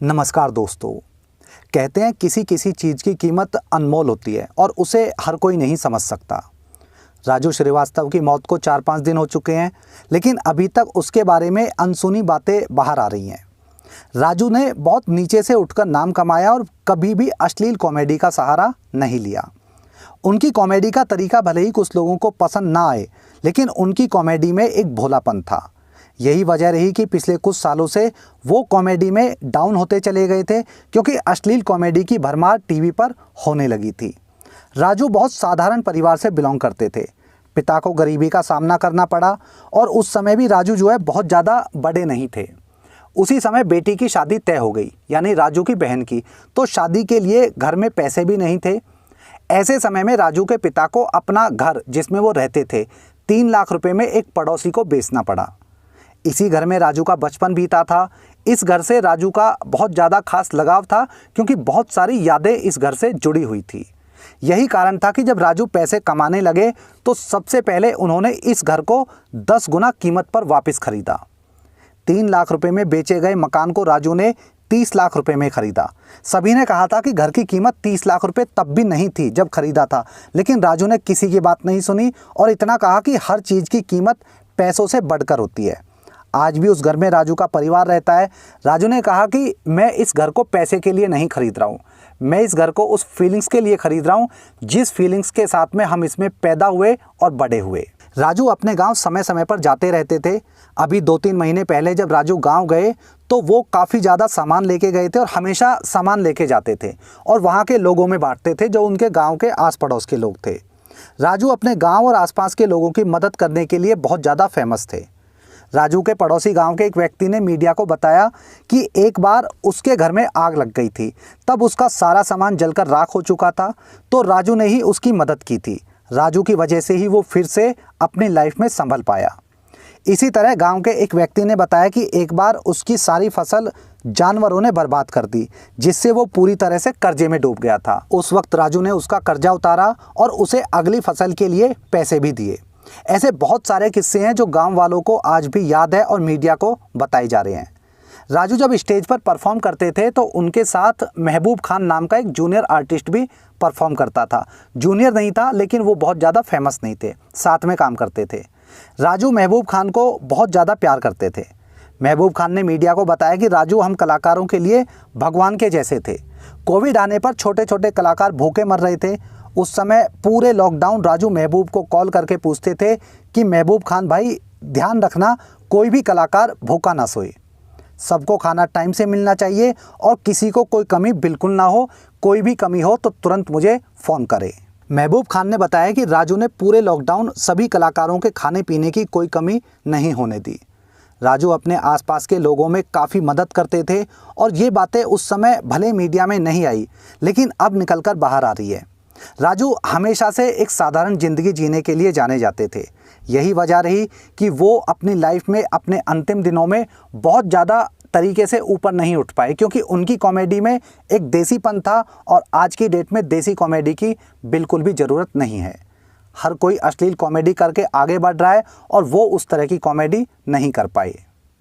नमस्कार दोस्तों। कहते हैं किसी किसी चीज़ की कीमत अनमोल होती है और उसे हर कोई नहीं समझ सकता। राजू श्रीवास्तव की मौत को 4-5 दिन हो चुके हैं, लेकिन अभी तक उसके बारे में अनसुनी बातें बाहर आ रही हैं। राजू ने बहुत नीचे से उठकर नाम कमाया और कभी भी अश्लील कॉमेडी का सहारा नहीं लिया। उनकी कॉमेडी का तरीका भले ही कुछ लोगों को पसंद ना आए, लेकिन उनकी कॉमेडी में एक भोलापन था। यही वजह रही कि पिछले कुछ सालों से वो कॉमेडी में डाउन होते चले गए थे, क्योंकि अश्लील कॉमेडी की भरमार टीवी पर होने लगी थी। राजू बहुत साधारण परिवार से बिलोंग करते थे। पिता को गरीबी का सामना करना पड़ा और उस समय भी राजू बहुत ज़्यादा बड़े नहीं थे। उसी समय बेटी की शादी तय हो गई, यानी राजू की बहन की, तो शादी के लिए घर में पैसे भी नहीं थे। ऐसे समय में राजू के पिता को अपना घर जिसमें वो रहते थे 3 लाख रुपए में एक पड़ोसी को बेचना पड़ा। इसी घर में राजू का बचपन बीता था। इस घर से राजू का बहुत ज़्यादा खास लगाव था, क्योंकि बहुत सारी यादें इस घर से जुड़ी हुई थी। यही कारण था कि जब राजू पैसे कमाने लगे तो सबसे पहले उन्होंने इस घर को 10 गुना कीमत पर वापस खरीदा। 3 लाख रुपए में बेचे गए मकान को राजू ने 30 लाख रुपए में खरीदा। सभी ने कहा था कि घर की कीमत 30 लाख रुपए तब भी नहीं थी जब खरीदा था, लेकिन राजू ने किसी की बात नहीं सुनी और इतना कहा कि हर चीज़ की कीमत पैसों से बढ़कर होती है। आज भी उस घर में राजू का परिवार रहता है। राजू ने कहा कि मैं इस घर को पैसे के लिए नहीं खरीद रहा हूँ, मैं इस घर को उस फीलिंग्स के लिए खरीद रहा हूँ जिस फीलिंग्स के साथ में हम इसमें पैदा हुए और बड़े हुए। राजू अपने गांव समय समय पर जाते रहते थे। अभी 2-3 महीने पहले जब राजू गांव गए तो वो काफ़ी ज़्यादा सामान लेके गए थे और हमेशा सामान लेके जाते थे और वहाँ के लोगों में बांटते थे जो उनके गाँव के आस पड़ोस के लोग थे। राजू अपने गाँव और आसपास के लोगों की मदद करने के लिए बहुत ज़्यादा फेमस थे। राजू के पड़ोसी गांव के एक व्यक्ति ने मीडिया को बताया कि एक बार उसके घर में आग लग गई थी। तब उसका सारा सामान जलकर राख हो चुका था, तो राजू ने ही उसकी मदद की थी। राजू की वजह से ही वो फिर से अपनी लाइफ में संभल पाया। इसी तरह गांव के एक व्यक्ति ने बताया कि एक बार उसकी सारी फसल जानवरों ने बर्बाद कर दी, जिससे वो पूरी तरह से कर्जे में डूब गया था। उस वक्त राजू ने उसका कर्जा उतारा और उसे अगली फसल के लिए पैसे भी दिए। ऐसे बहुत सारे किस्से हैं जो गांव वालों को आज भी याद है और मीडिया को बताए जा रहे हैं। राजू जब स्टेज पर परफॉर्म करते थे तो उनके साथ महबूब खान नाम का एक जूनियर आर्टिस्ट भी परफॉर्म करता था। जूनियर नहीं था, लेकिन वो बहुत ज़्यादा फेमस नहीं थे, साथ में काम करते थे। राजू महबूब खान को बहुत ज़्यादा प्यार करते थे। महबूब खान ने मीडिया को बताया कि राजू हम कलाकारों के लिए भगवान के जैसे थे। कोविड आने पर छोटे छोटे कलाकार भूखे मर रहे थे। उस समय पूरे लॉकडाउन राजू महबूब को कॉल करके पूछते थे कि महबूब खान भाई ध्यान रखना, कोई भी कलाकार भूखा ना सोए, सबको खाना टाइम से मिलना चाहिए और किसी को कोई कमी बिल्कुल ना हो। कोई भी कमी हो तो तुरंत मुझे फ़ोन करे। महबूब खान ने बताया कि राजू ने पूरे लॉकडाउन सभी कलाकारों के खाने पीने की कोई कमी नहीं होने दी। राजू अपने आसपास के लोगों में काफ़ी मदद करते थे और ये बातें उस समय भले मीडिया में नहीं आई, लेकिन अब निकलकर बाहर आ रही है। राजू हमेशा से एक साधारण ज़िंदगी जीने के लिए जाने जाते थे। यही वजह रही कि वो अपनी लाइफ में अपने अंतिम दिनों में बहुत ज़्यादा तरीके से ऊपर नहीं उठ पाए, क्योंकि उनकी कॉमेडी में एक देसीपन था और आज की डेट में देसी कॉमेडी की बिल्कुल भी ज़रूरत नहीं है। हर कोई अश्लील कॉमेडी करके आगे बढ़ रहा है और वो उस तरह की कॉमेडी नहीं कर पाए।